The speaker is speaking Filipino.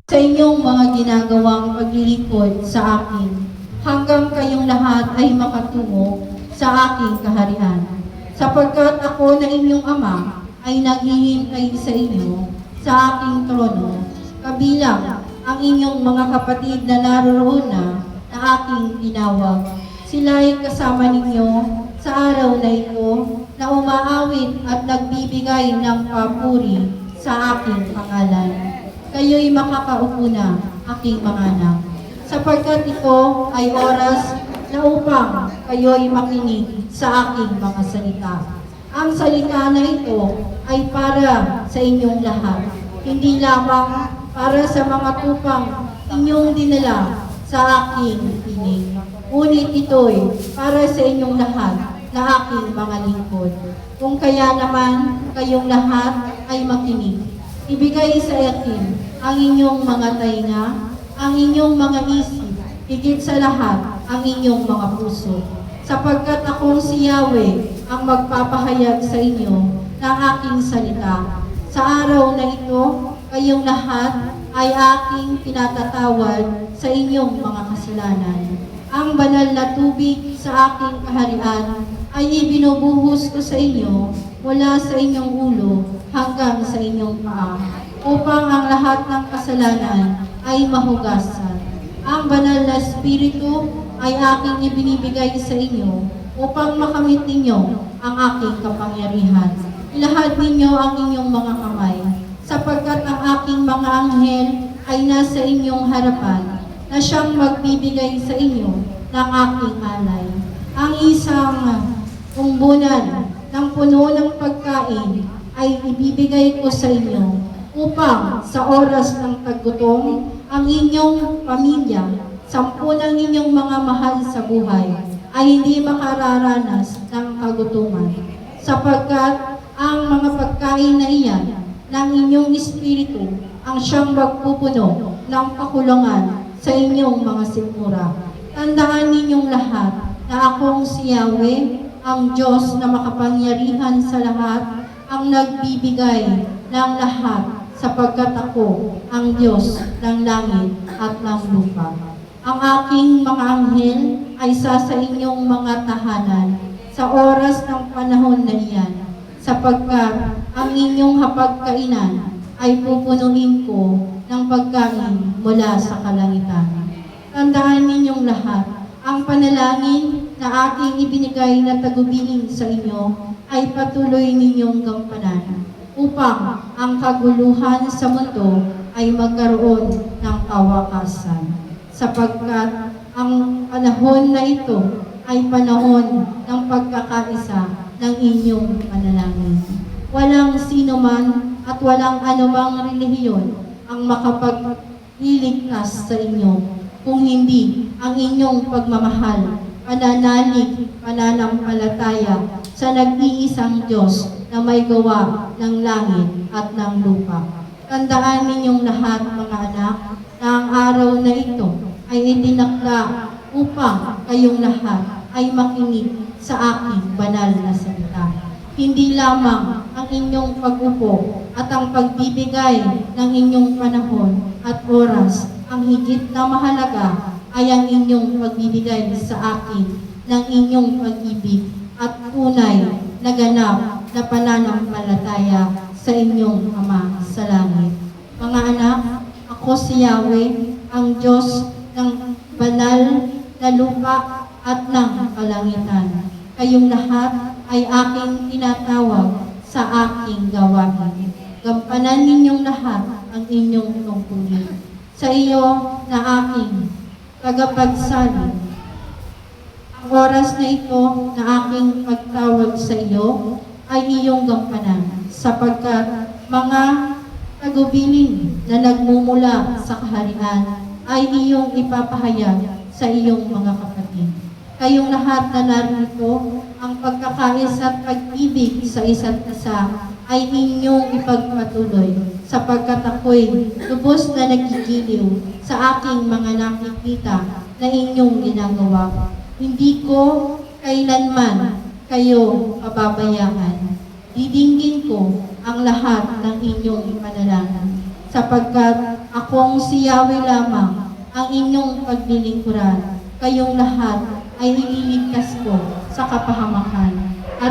sa inyong mga ginagawang paglilingkod sa akin, hanggang kayong lahat ay makatungo sa aking kaharian. Sapagkat ako na inyong Ama ay naghihintay sa inyo sa aking trono, kabilang ang inyong mga kapatid na naroroon na aking tinawag. Sila ay kasama ninyo sa araw na ito na umaawit at nagbibigay ng papuri sa aking pangalan. Kayo'y makakaupo na, aking mga anak, sapagkat ito ay oras na upang kayo'y makinig sa aking mga salita. Ang salita na ito ay para sa inyong lahat, hindi lamang para sa mga tupang inyong dinala sa aking pinig. Ngunit ito'y para sa inyong lahat na aking mga lingkod. Kung kaya naman kayong lahat ay makinig, ibigay sa akin ang inyong mga tainga, ang inyong mga isip, higit sa lahat ang inyong mga puso. Sapagkat akong si Yahweh ang magpapahayag sa inyo ng aking salita. Sa araw na ito, kayong lahat ay aking pinatatawad sa inyong mga kasalanan. Ang banal na tubig sa aking kaharian ay ibinubuhos ko sa inyo mula sa inyong ulo hanggang sa inyong paa, upang ang lahat ng kasalanan ay mahugasan. Ang banal na Espiritu ay aking ibinibigay sa inyo upang makamit ninyo ang aking kapangyarihan. Ilahad ninyo ang inyong mga kamay, sapagkat ang aking mga anghel ay nasa inyong harapan na siyang magbibigay sa inyo ng aking alay. Ang isang umbunan ng puno ng pagkain ay ibibigay ko sa inyo upang sa oras ng taggutom, ang inyong pamilya, 10 ng inyong mga mahal sa buhay, ay hindi makararanas ng kagutuman. Sapagkat ang mga pagkain na iyan ng inyong espiritu ang siyang magpupuno ng kakulangan sa inyong mga sikmura. Tandaan ninyong lahat na akong si Yahweh, ang Diyos na makapangyarihan sa lahat, ang nagbibigay ng lahat, sapagkat ako ang Diyos ng langit at ng lupa. Ang aking mga anghel ay sa inyong mga tahanan sa oras ng panahon na iyan, sapagkat ang inyong hapagkainan ay pupunuin ko ng pagkain mula sa kalangitan. Tandaan ninyong lahat, ang panalangin na aking ibinigay na tagubilin sa inyo ay patuloy ninyong gampanan, upang ang kaguluhan sa mundo ay magkaroon ng kawakasan. Sapagkat ang panahon na ito ay panahon ng pagkakaisa ng inyong panalangin. Walang sino man at walang anumang relihiyon ang makapagliligtas sa inyo, kung hindi ang inyong pagmamahal, pananalig, pananampalataya sa nag-iisang Diyos na may gawa ng langit at ng lupa. Tandaan ninyong lahat, mga anak, na ang araw na ito ay itinakda upang kayong lahat ay makinig sa aking banal na salita. Hindi lamang ang inyong pag-upo at ang pagbibigay ng inyong panahon at oras, ang higit na mahalaga ay ang inyong pagbibigay sa akin ng inyong pag-ibig at tunay na ganap na pananampalataya sa inyong Ama sa langit. Mga anak, ako si Yahweh, ang Diyos ng banal na lupa at ng kalangitan. Kayong lahat ay aking tinatawag sa aking gawain. Gampanan ninyong lahat ang inyong tungkulin. Sa iyo na aking tagapagsalin, ang oras na ito na aking pagtawag sa iyo ay iyong gampanan, sapagkat mga tagubilin na nagmumula sa kaharian ay iyong ipapahayag sa iyong mga kapatid. Kayong lahat na narito, ang pagkakaisa at pag-ibig sa isa't isa ay inyong ipagpatuloy, sapagkat ako'y lubos na nagigiliw sa aking mga nakikita na inyong ginagawa. Hindi ko kailanman kayo pababayaan. Didinggin ko ang lahat ng inyong panalangin, sapagkat akong si Yahweh lamang ang inyong paglilingkuran. Kayong lahat ay ililigtas ko sa kapahamakan.